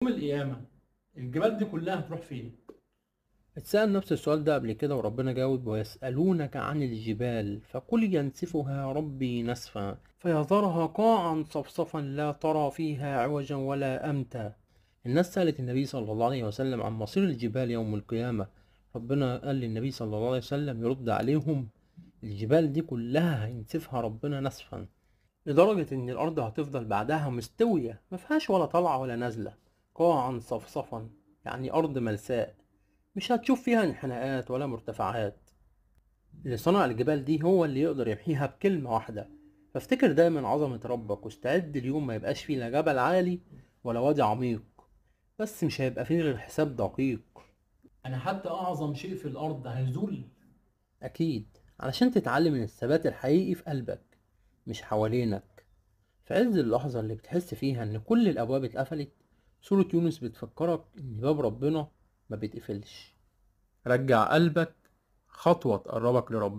يوم القيامة الجبال دي كلها هتروح فين؟ اتسأل نفس السؤال ده قبل كده وربنا جاوب: ويسألونك عن الجبال فقل ينسفها ربي نسفا فيذرها قاعا صفصفا لا ترى فيها عوجا ولا أمتا. الناس سألت النبي صلى الله عليه وسلم عن مصير الجبال يوم القيامة. ربنا قال للنبي صلى الله عليه وسلم يرد عليهم: الجبال دي كلها هينسفها ربنا نسفا، لدرجة إن الأرض هتفضل بعدها مستوية مفيهاش ولا طلعة ولا نازلة، قاعا صفصفا، يعني أرض ملساء مش هتشوف فيها انحناءات ولا مرتفعات. اللي صنع الجبال دي هو اللي يقدر يمحيها بكلمة واحدة. فافتكر دايما عظمة ربك واستعد اليوم ما يبقاش فيه لا جبل عالي ولا وادي عميق، بس مش هيبقى فيه غير حساب دقيق. أنا حتى أعظم شيء في الأرض هيزول. أكيد، علشان تتعلم من الثبات الحقيقي في قلبك مش حوالينك. في عز اللحظة اللي بتحس فيها إن كل الأبواب اتقفلت، سورة يونس بتفكرك إن باب ربنا ما بيتقفلش. رجع قلبك خطوة تقربك لربنا.